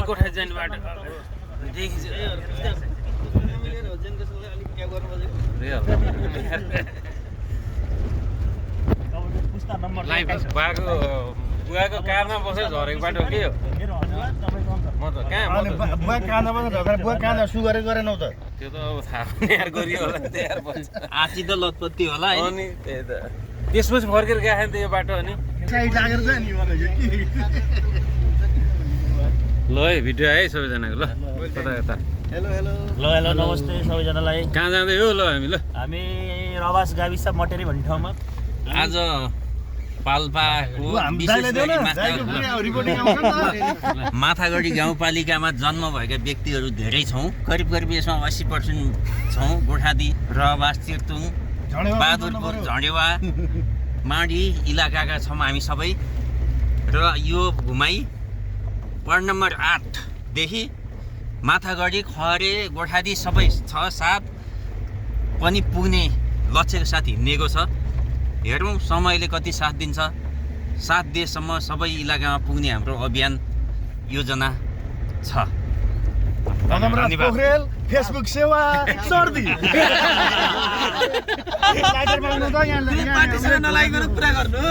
गोठा जाने बाटो बुवाको कारमा बसेर झरेको बाटो के हो म त कहाँ बुवा काँदा बसेर बुवा काँदा सुगरे गरेनौ त त्यो त अब थाहा पनि यार गरियो होला नि त यार आँची त लतपत्ती होला अनि त्यही त त्यसपछि फर्केर गएको नि त यो बाटो अनि साइड लागेर जाने ल है भिडियो है सबैजनाको ल कता यता हेलो हेलो ल हेलो नमस्ते सबैजनालाई। कहाँ जाँदै हो ल हामी ल हामी रवास गाविस मटेरी भन्ने ठाउँमा आज पाल्पाको माथागढी गाउँपालिकामा जन्म भएका व्यक्तिहरू धेरै छौँ। करिब करिब यसमा 80% छौँ। गोठादी, रवास, तिर्तुङ, बहादुरपुर, झडेवा, माडी इलाकाका छौँ हामी सबै। र यो घुमाइ वार्ड नम्बर 8 देखि माथागढी, खरे, गोठादी सबै 6-7 पनि पुग्ने लक्ष्यको साथ हिँडेको छ। हेरौँ समयले कति साथ दिन्छ। 7 देशसम्म सबै इलाकामा पुग्ने हाम्रो अभियान योजना छ। धन्यवाद पोखरेल फेसबुक सेवा सर्दी लाइटर माग्नु त यहाँ पार्टीसँग नलागिकन कुरा गर्नु,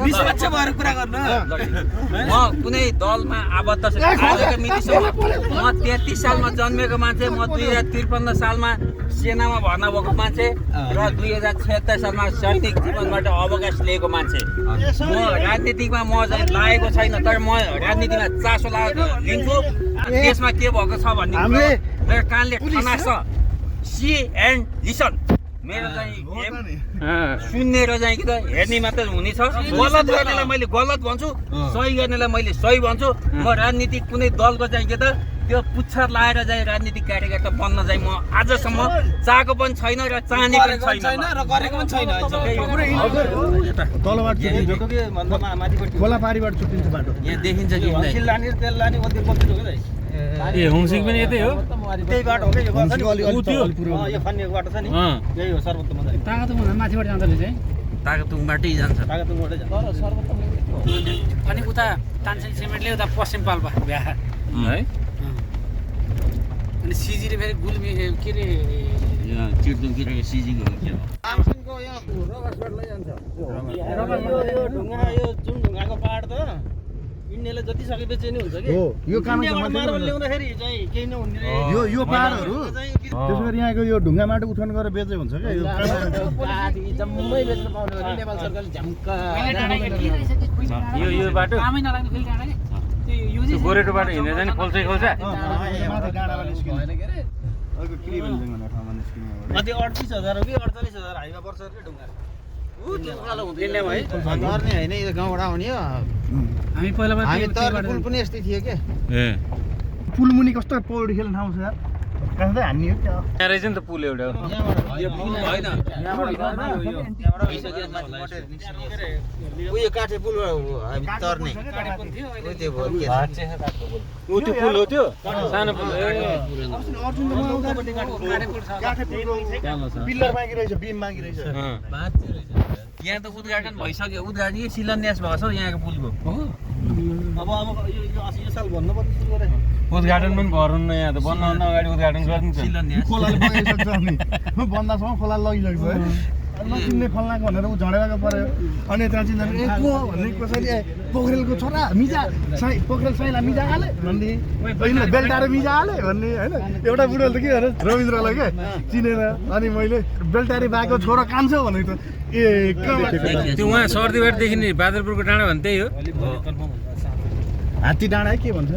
निष्पक्ष भएर कुरा गर्नु। म कुनै दलमा आबद्ध छु। आजको मितिसम्म म 33 सालमा जन्मेको मान्छे, म 2053 सालमा सेनामा भर्ना भएको मान्छे र 2076 सालमा सैनिक जीवनबाट अवकाश लिएको मान्छे। म राजनीतिमा म चाहिँ लागेको छैन, तर म राजनीतिमा चासो लिन्छु। देशमा के भएको छ भन्ने मेरो कानले खनास सी एन्ड लिसन। मेरो चाहिँ सुन्ने र चाहिँ कि त हेर्ने मात्र हुने छ। गलत गर्नेलाई मैले गलत भन्छु, सही गर्नेलाई मैले सही भन्छु। म राजनीतिक कुनै दलको चाहिँ के त त्यो पुच्छर लाएर चाहिँ राजनीतिक कार्यकर्ता बन्न चाहिँ म आजसम्म चाहेको पनि छैन र चाहने पनि छैन र गरेको पनि छैन। तलबाट छुट्टिन्छ खोला पारीबाट छुट्टिन्छ बाटो यहाँ देखिन्छ कि ए होमसिङ पनि यतै हो। त्यही बाटो हो कि यो खनिएको बाटो छ नि, यही हो सर्वोत्तम। तागतुङ माथिबाट जाँदाखेरि चाहिँ तागतुङबाटै जान्छ। तागतुङबाटै जान्छ अनि उता तानसेन सिमेन्टले उता पश्चिम पाल्पा भ्या है। अनि सिजीले फेरि गुल्मी के अरे चिर्तुङतिर सिजीको हो के हो। यो ढुङ्गा, यो जुन ढुङ्गाको पाहाड त इन्डियाले जति सकेपछि नि हुन्छ कि हो। यो काम मार्बल ल्याउँदाखेरि चाहिँ केही नहुने यो पाहाडहरू त्यसरी यहाँको यो ढुङ्गा माटो उठान गरेर बेचे हुन्छ क्या। यो जम्मै बेच्न पाउने भने नेपाल सरकारले झ्याम्का यो बाटो कामै नलाग्ने फेरि डाँडा के त्यो गोरेटो बाटो हिँडेर जाने खोल्छै खोल्छ। माथि डाँडामा निस्किने अर्को क्रिभेल भन्ने ठाउँमा निस्किने कति 38,000 हो कि 48,000 हाइवा पर्छ रे ढुङ्गा। इन्डियामा है गर्ने होइन, यो गाउँबाट आउने हो। हामी पहिला हामी त पुल पनि यस्तै थियो के। ए पुलमुनि कस्तो पौडी खेल्ने ठाउँ छ यार। कहाँ चाहिँ हान्ने हो क्या। यहाँ रहेछ नि त पुल एउटा। यो पुल होइन, उयो काठे पुल हामी तर्ने त्यो भयो के। त्यो पुल हो त्यो सानो पुल। पिल्लर बाँकी रहेछ, बिम बाँकी रहेछ। यहाँ त उद्घाटन भइसक्यो, उद्घाटन शिलान्यास भएको छ यहाँको पुलको। अब यो साल भन्नु पर्छ सुरु गरे। उद्घाटन पनि गरौँ न, यहाँ त बन्नभन्दा अगाडि उद्घाटन गरिदिन्छ। शिलान्यास खोलाले बगाइसक्छ नि, बन्दासम्म खोलाले लगिसक्छ है। नचिन्ने खलनाको भनेर ऊ झडेवाको पऱ्यो। अनि त्यहाँ चिन्दैन ए को भन्ने कसैले पोखरेलको छोरा मिजा पोखरेल साइला मिजा हाले भन्ने, बेल्टाएर मिजा हाले भन्ने होइन। एउटा बुढोले त के भने रविन्द्रलाई क्या चिनेर, अनि मैले बेल्टारी बाको छोरा कान्छ भनेको त ए त्यो उहाँ सर्दीबाटदेखि नि बादलपुरको डाँडा भने त्यही हो। हात्ती डाँडा के भन्छ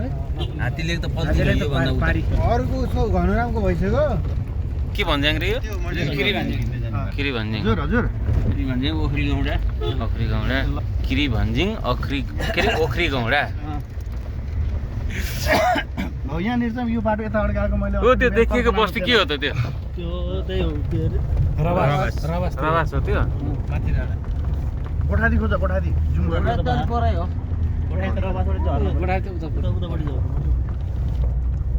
हात्तीले त पल्टियो भन्दा पारी अरूको उसको घनरामको भइसक्यो। के भन्ज्याङ रे यो? किरी भन्ज्याङ। हजुर हजुर किरी भन्छ ओखरी गौडा। अख्री गौडा, किरी भन्ज्याङ, अख्री के अरे ओख्री गौडा। हो यहाँनिर चाहिँ यो बाटो यताबाट गएको मैले। हो त्यो देखिएको बस्ती के हो त त्यो? त्यो त्यही हो के अरे रवास हो त्यो। माथि डाँडा कोठादी खोज कोठादी जुम गरेर परै हो। गोठाइ त रवासबाट झर्नु गोठाइ त उतापट्टि जाऊ।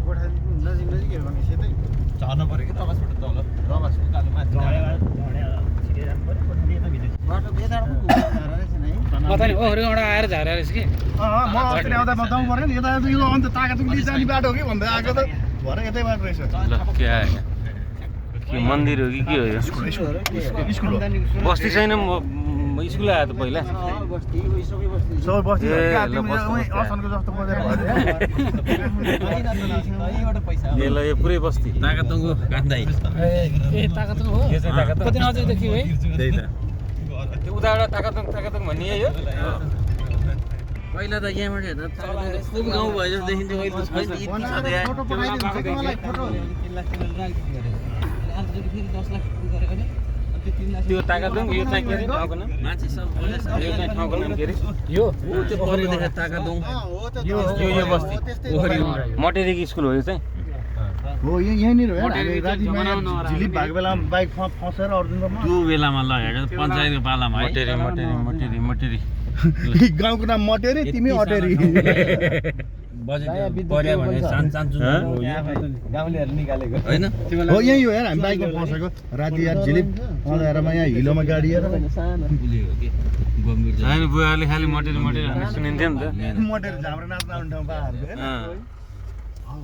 कोठादी नजिक नजिकै हो भने सेतै झर्नु पर्यो कि रवासबाट तल रवासको कालो माथि झड्या छिटै जानु पर्यो कोठादी यता भित्र। बाटो बेदार पनि घुम्नु रहेछ नि है। कता नि ओखरीबाट आएर झरेर रहेछ कि म अस्ति आउँदा बताउनु पर्यो नि यता यो अन्त ताकातुकली जाने बाटो हो कि भन्दै आएको त भरे यतै बाटो रहेछ ल के आयो के मन्दिर हो कि के हो यो स्कुल हो बस्ती छैन स्कुल आयो त पहिला सबै बस्ती ए, ल, तिमी बस्ती, उही बस्ती। असनको जस्तो बजेर ए ल यो पुरै बस्ती ताकातुङको कान्दाई ए ताकातुङ हो यो चाहिँ ताकातुङ कति नजिक देखियो है त्यही त त्यो उताबाट ताकातुङ भन्ने यही हो पहिला त यहाँबाट हेर्दा ताकातुङ खुब गाउँ भयो जस्तो देखिन्थ्यो अहिले त छैन यति छ त यहाँ फोटो पठाइदिनु छ मलाई फोटो त्यो ताकातुङ यो चाहिँ के अरे ठाउँको नाम मान्छे सब यो चाहिँ ठाउँको नाम के अरे यो त्यो परे देखे ताकातुङ यो बस्ती मटेरीको स्कुल हो यो चाहिँ हो यहीँनिर हो यार मोटेरी हामी चाहिँ रातिमा जमानामा नआएर झिलिप भएको बेलामा बाइक फसेर अर्जुनको त्यो बेलामा लगेको पञ्चायतको पालामा है मटेरी मटेरी मटेरी मटेरी गाउँको नाम मटेरी तिमी अटेरी बजेट पर्यो भने सानसानो जुन होइन हो यही हो यार हामी बाइकमा फसेको राति यार झिलिप अँधारोमा यहाँ हिलोमा गाडिएर बुलेको के गम्भीर होइन बुवाले खालि मटेरी मटेरी भन्ने सुनिन्थ्यो नि त मटेरी हाम्रो नाच्न आउने ठाउँ पाहाडको होइन? अँ।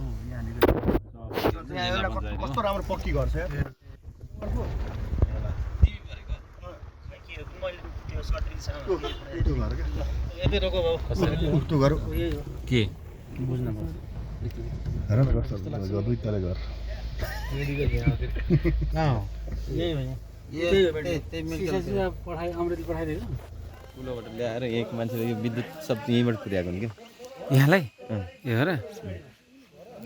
यहाँ एउटा कस्तो राम्रो पक्की घर छ यार त्यो घर क्या त्यो घर के हेर न कस्तो दुई तले घर अमृत पठाइदिएको ठुलोबाट ल्याएर एक मान्छेले यो विद्युत सब यहीँबाट पुर्याएको नि क्या यहाँलाई यो हो र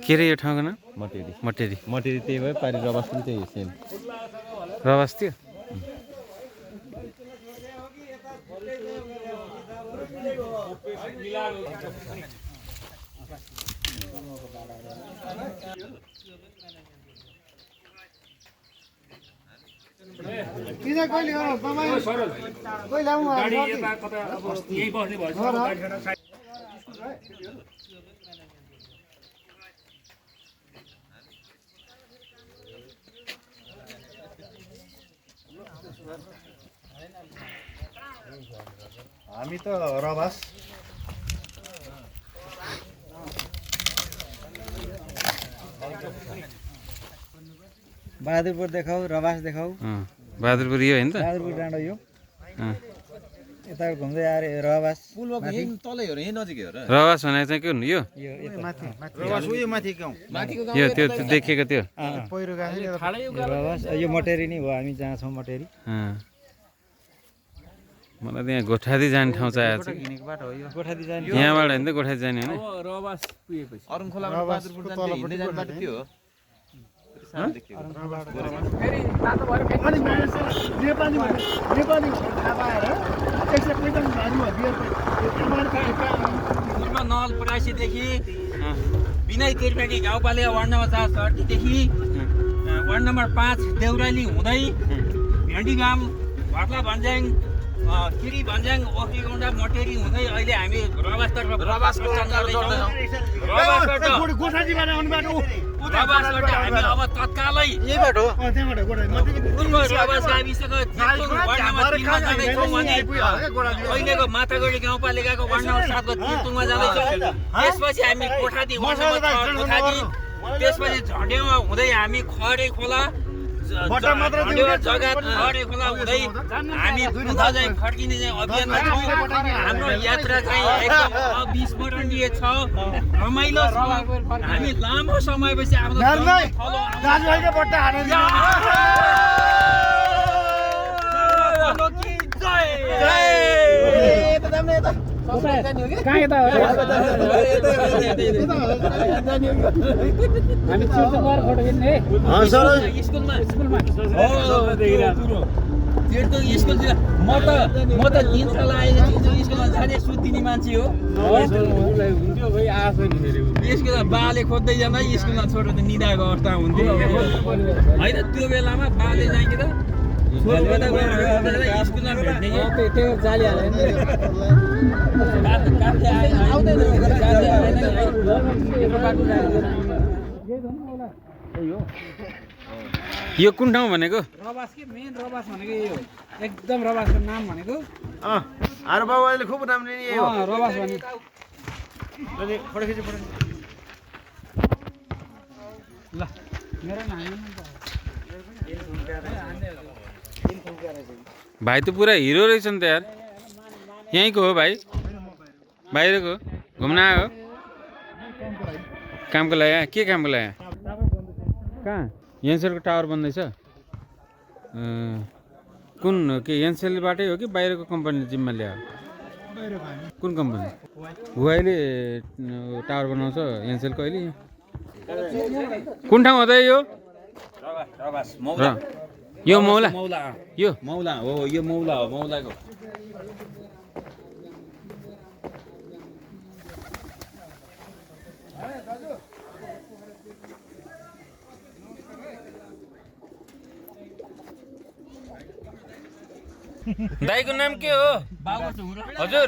के अरे यो ठाउँको नाम मटेरी मटेरी मटेरी त्यही भयो पारि रबास पनि त्यही सेम रवास थियो गाडी यता कता अब यही बस्ने भएछ हामी त रबास बहादुरपुर देखाऊ रबास देखाऊ बहादुरपुर यो होइन त बहादुरपुर डाँडो यो अँ। यता घुम्दै आएर रबास पुलको यहीँ तलै हो र यहीँ नजिकै हो र रवास भनेको चाहिँ के हो यो यो यता रबास हो यो माथि गाउँ यो त्यो देखेको त्यो पहिरो गएको रबास यो मटेरी नै हो हामी जहाँ छौँ मटेरी अँ। मलाई त्यहाँ गोठादी जाने ठाउँ चाहिएको छ हिँडेको बाटो हो यो गोठादी जाने यहाँबाट होइन त गोठादी जाने होइन रबास पुगेपछि अरुण खोलाबाट बहादुरपुर जान्छ हिँड्दै जाने बाटो त्यो हो अनि नेपाली नेपाली थाहा पाएर त्यसै पनि भारी भयो नल परासीदेखि विनय त्रिवेणी गाउँपालिका वार्ड नम्बर 4 सडकीदेखि वार्ड नम्बर 5 देउराली हुँदै भेन्डीगाम भट्ला भन्ज्याङ किरी भन्ज्याङ ओखरीगौँडा मटेरी हुँदै अहिले हामी रबासतर्फ रबासबाट हामी अब तत्कालै यही बाटो त्यहाँबाट पूर्व रबास गाविसको चितुङ वार्ड नम्बर 3 मा जाँदैछौँ भने अहिलेको माथागढी गाउँपालिकाको वार्ड नम्बर 7 को चितुङमा जाँदैछौँ त्यसपछि हामी कोठादी वार्ड नम्बर 6 कोठादी त्यसपछि झन्डेवा हुँदै हामी खरे खोला झन्डेवा जग्गा खरे खोला हुँदै हामी पुनः चाहिँ फर्किने चाहिँ अभियानमा छौँ हाम्रो यात्रा चाहिँ एकदम अविस्मरणीय छ रमाइलो छ हामी लामो समयपछि आफ्नो दाजुभाइको बट्टा हानेर कहाँ यता हामी चिउचो गएर फोटो खिच्ने स्कुलमा स्कुलमा त्यो स्कुल म त 3 साल आएर स्कुलमा जाने सुत्तिने मान्छे हो हुन्थ्यो भाइ आएको छैन फेरि स्कुलमा बाले खोज्दै जाँदा स्कुलमा छोडेर त निदाको अवस्था हुन्थ्यो होइन त्यो बेलामा बाले चाहिँ कि त छोरा गएर स्कुलमा भेट्ने त्यो जाली हाल्यो नि यो कुन ठाउँ भनेको रबास के मेन रबास भनेको यही हो एकदम रबासको नाम भनेको अरे बाबु अहिले खुब नाम लिने यही हो रबास भने अनि फोटो खिच्नु ल मेरो नाम भाइ त पुरा हिरो रहेछ नि त यार यहीँको हो भाइ बाहिरको घुम्न आयो कामको लागि के कामको लागि कहाँ एनसेलको टावर बन्दैछ कुन हो कि एनसेलबाटै हो कि बाहिरको कम्पनीले जिम्मा ल्यायो कुन कम्पनी हुवाईले टावर बनाउँछ एनसेलको अहिले कुन ठाउँ हो त यो यो मौला यो मौला हो यो मौला हो मौलाको दाइको नाम के हो हजुर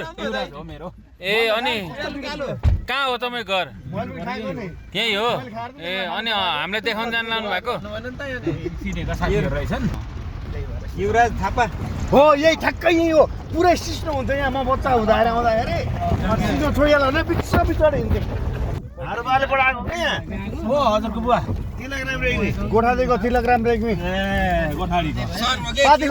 ए अनि कहाँ हो तपाईँ घर त्यही हो ए अनि हामीले देखाउन जानु लानु भएको युवराज थापा हो यही ठ्याक्कै यही हो पुरै सिस्नो हुन्छ यहाँ म बच्चा हुँदाखेरि सिस्नो छोडिहाल्यो भने बिचमा बिचरा हिँड्थ्यो हारबाले पढाएको क्या यहाँ हो हजुरको बुवा तिलकराम रेग्मी गोठादेखिको तिलकराम रेग्मी पाती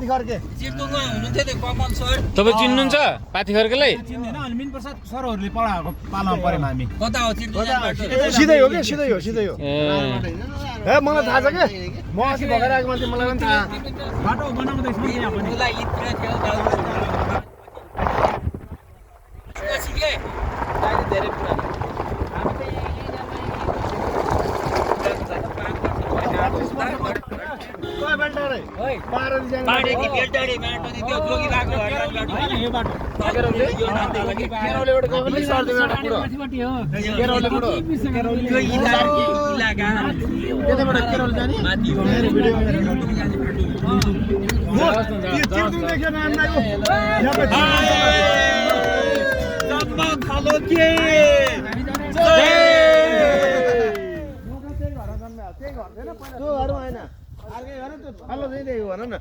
खर्के चिर्तुङमा हुनुहुन्थ्यो त्यो कमल सर तपाईँ चिन्नुहुन्छ पाथी खर्केलाई चिन्दैन अनि मिन प्रसाद सरहरूले पढाएको पालामा पऱ्यौँ हामी कता हो चिर्तुङ सिधै हो ए मलाई थाहा छ क्या म अस्ति भगाएर आएको मान्छे मलाई पनि थाहा बाटो बनाउँदैछ नि यहाँ पनि उसलाई इत्र थियो धेरै पुरानो बाडेकी बेलटाडी माटो नि त्यो जोगी भएको यो बाटो त्यो इलाका माथि हो जम्मा खालो के त्योहरू होइन अर्कै घर त्यो थलो चाहिँ त्यही भन न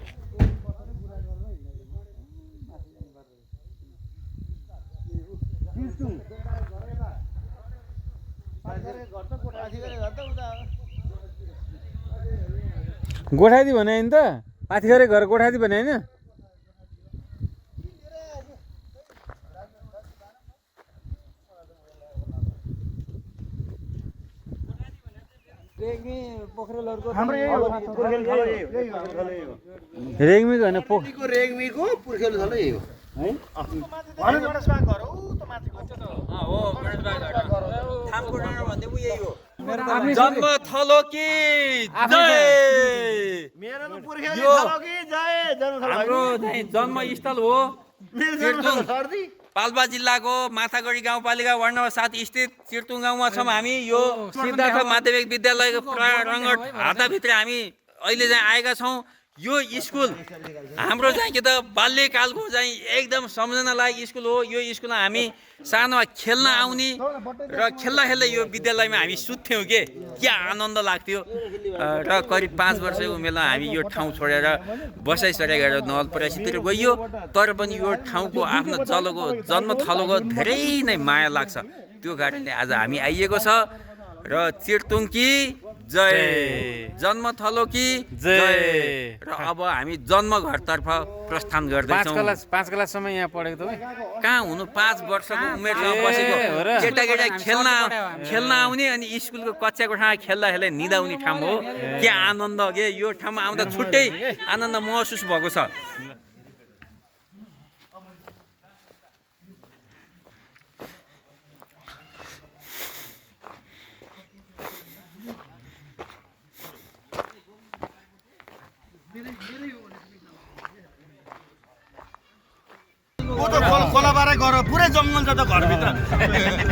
गोठादी भने होइन त पाथीघरे घर गोठादी भने होइन हाम्रो यही हो पुर्खेल थलो यही हो रेग्मीको होइन रेग्मीको पुर्खेल थलो यही हो है भने गणेशबाग घर हो त माथिको हो थामको डाँडा भन्दै उ यही हो जन्म थलो कि जय मेरो त पुर्खेल थलो कि जय जन्म थलो हाम्रो चाहिँ जन्मस्थल हो मेरो सर्दी पाल्पा जिल्लाको माथागढी गाउँपालिका वार्ड नम्बर 7 स्थित चिर्तुङ गाउँमा छौँ हामी यो सिद्धार्थ माध्यमिक विद्यालयको प्राङ्गण हाताभित्र हामी अहिले चाहिँ आएका छौँ यो स्कुल हाम्रो चाहिँ के त बाल्यकालको चाहिँ एकदम सम्झनालायक स्कुल हो यो स्कुलमा हामी सानोमा खेल्न आउने र खेल्दा खेल्दै यो विद्यालयमा हामी सुत्थ्यौँ के आनन्द लाग्थ्यो र करिब 5 वर्षको उमेरमा हामी यो ठाउँ छोडेर बसाइसरे गरेर नवलपरासीतिर गइयो तर पनि यो ठाउँको आफ्नो जन्मथलोको धेरै नै माया लाग्छ त्यो कारणले आज हामी आइएको छ र चिर्तुङ कि जय जन्मथलो कि जय र अब हामी जन्मघरतर्फ प्रस्थान गर्दैछौँ 5 क्लाससम्म यहाँ पढेको तपाईँ कहाँ हुनु 5 वर्षको उमेरमा बसेको केटा खेल्न आउने अनि स्कुलको कक्षा कोठामा खेल्दा निदाउने ठाउँ हो के आनन्द के यो ठाउँमा आउँदा छुट्टै आनन्द महसुस भएको छ खोला बारे गर पुरै जङ्गल छ त घरभित्र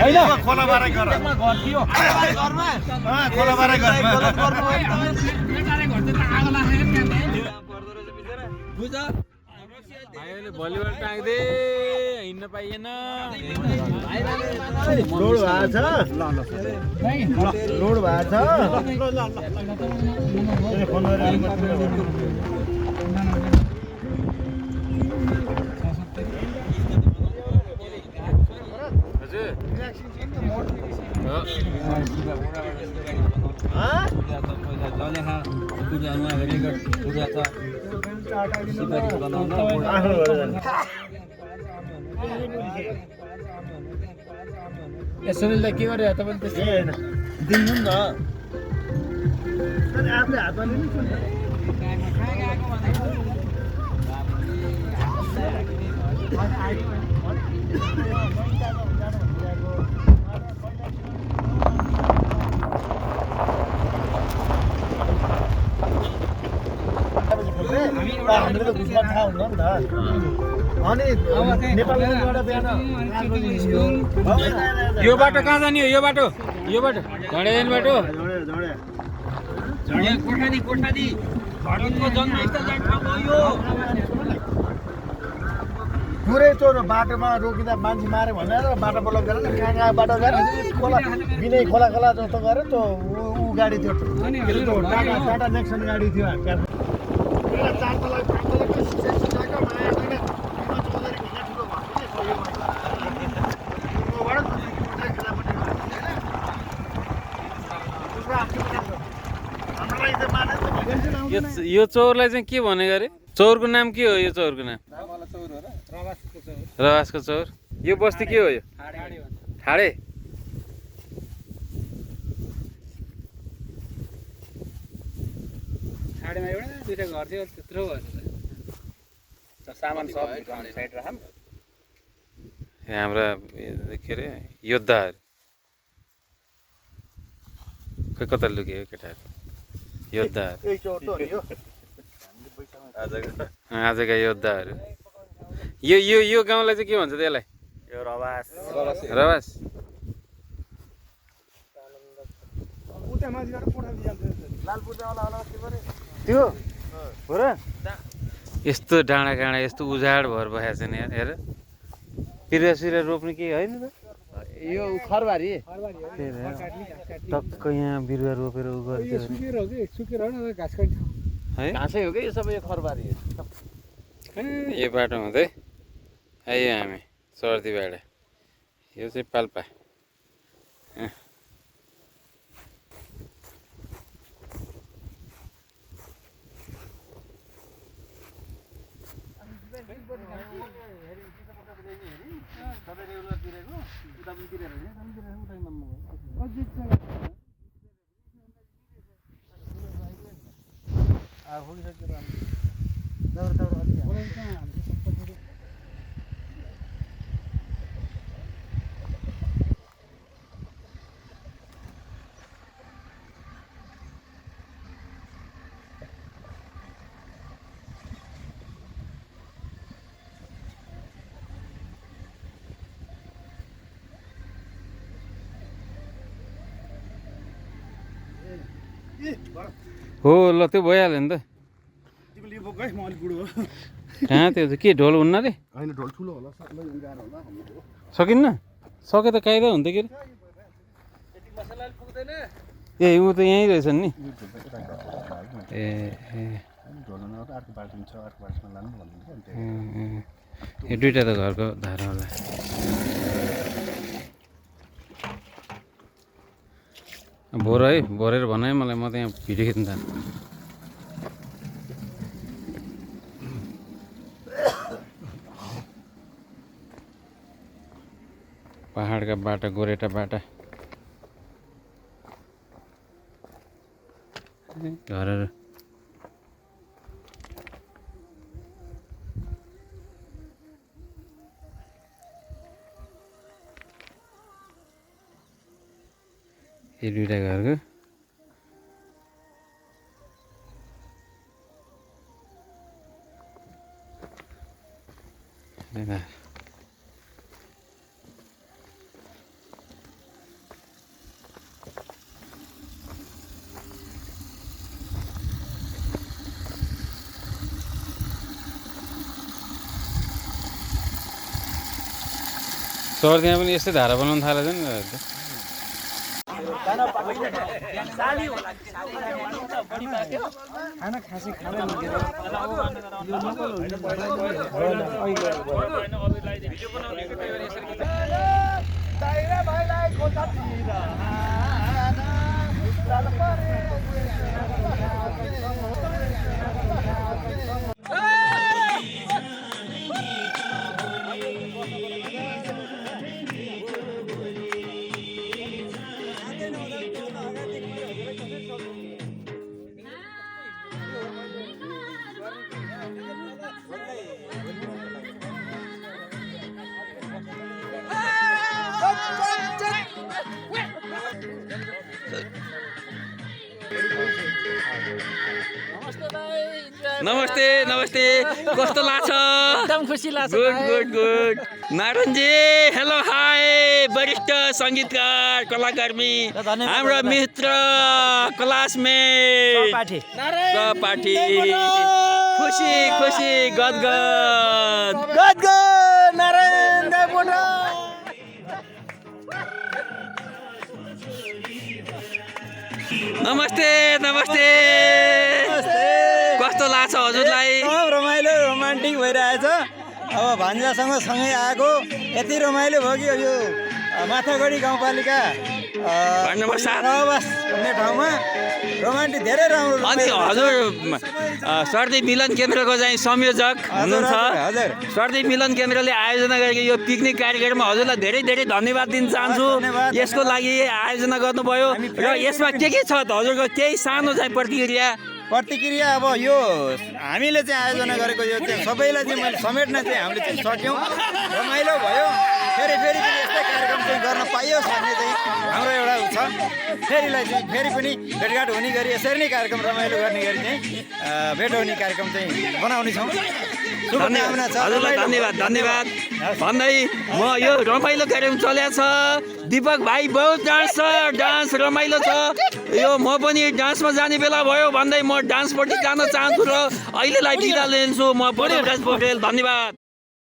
होइन खोला बारे गर खोला बारे घर भाइहरूले भलिबल टाँग्दै हिँड्न पाइएन। रोड भएको छ रोड भएको छ फोन गरेर हजुर सुनिल के गर्यो तपाईँ त्यस्तो दिनु नि त आफूले हातमा लिनु हामीले त घुसमा थाहा हुन्न नि त अनि नेपालबाट बिहान यो बाटो कहाँ जाने हो? यो बाटो झडे जाने बाटो। कोठादी भगतको जन्मस्थल जाने ठाउँ हो यो। पुरै त्यो बाटोमा रोकिँदा मान्छे माऱ्यो भनेर बाटो ब्लक गरेर कहाँ बाटो गएर खोला बिनै खोला जस्तो गरेर त्यो ऊ गाडी थियो टाटा नेक्सन गाडी थियो चार तला यो चौरलाई चाहिँ के भनेको अरे? चौरको नाम के हो? यो चौरको नाम रवासको चौर। यो बस्ती के हो? यो ठाडे। ठाडेमा एउटा दुईटा घर थियो त्यत्रो भयो सामान सब साइड राखम। हाम्रा के अरे योद्धाहरू खै कता लुक्यो केटाहरू? योद्धाहरू आजका योद्धाहरू। यो गाउँलाई चाहिँ के भन्छ त्यसलाई? यो रवास रवास। त्यो हो र? यस्तो डाँडा काँडा यस्तो उजाड भएर बसेको छ नि यार। हेर पिरुवा सिरुवा रोप्ने केही होइन त? यो खरबारी टक्क यहाँ बिरुवा रोपेर उ गर्थ्यो है। घाँसै हो कि यो सबै यो खरबारी यो बाटो हुँदै आयो हामी सर्दीबाट। यो चाहिँ पाल्पा। हो ल त्यो भइहाल्यो नि त। कहाँ त्यो के ढोल हुन्न रे? होइन ढोल ठुलो होला सकिन्न? सके त कायदा हुन्थ्यो के अरे? ए ऊ त यहीँ रहेछन् नि। यो दुइटा त घरको धारा होला। भोर है भोरेर भन है मलाई, म त यहाँ भिडियो खिच्न थाल्नु। पहाडका बाटा गोरेटा बाटा घरहरू। यो दुइटा घरको सहरतिर पनि यस्तै धारा बनाउनु थालेछ नि नमस्ते नमस्ते कस्तो लाग्छ एकदम खुसी लाग्छ good good good Narayanji hello hi वरिष्ठ सङ्गीतकार कलाकर्मी हाम्रो मित्र क्लासमेट सहपाठी खुसी खुसी गदगद गदगद नारायण दाइपोटा नमस्ते नमस्ते कस्तो लाग्छ हजुरलाई रमाइलो रोमान्टिक भइरहेछ अब भान्जासँग सँगै आएको यति रमाइलो भयो कि यो माथागढी गाउँपालिका नम्बर 7 आवास भन्ने ठाउँमा रोमान्टिक धेरै राम्रो अनि हजुर सर्दी मिलन केन्द्रको चाहिँ संयोजक हुनुहुन्छ हजुर सर्दी मिलन केन्द्रले आयोजना गरेको यो पिकनिक कार्यक्रममा हजुरलाई धेरै धेरै धन्यवाद दिन चाहन्छु यसको लागि आयोजना गर्नुभयो र यसमा के छ त हजुरको केही सानो चाहिँ प्रतिक्रिया अब यो हामीले चाहिँ आयोजना गरेको यो चाहिँ सबैलाई चाहिँ मैले समेट्न चाहिँ हामीले चाहिँ सक्यौँ रमाइलो भयो फेरि फेरि पनि यस्तै कार्यक्रम चाहिँ गर्न पाइयोस् भन्ने चाहिँ हाम्रो एउटा छ फेरि पनि भेटघाट हुने गरी यसरी नै कार्यक्रम रमाइलो गर्ने गरी चाहिँ भेट हुने कार्यक्रम चाहिँ बनाउनेछौँ शुभकामना छ हजुरलाई धन्यवाद धन्यवाद भन्दै म यो रमाइलो कार्यक्रम चलेको छ दीपक भाइ बहुत डान्स छ डान्स रमाइलो छ यो म पनि डान्समा जाने बेला भयो भन्दै म डान्सपट्टि जान चाहन्छु र अहिलेलाई बिदा लिन्छु म परेश पौडेल धन्यवाद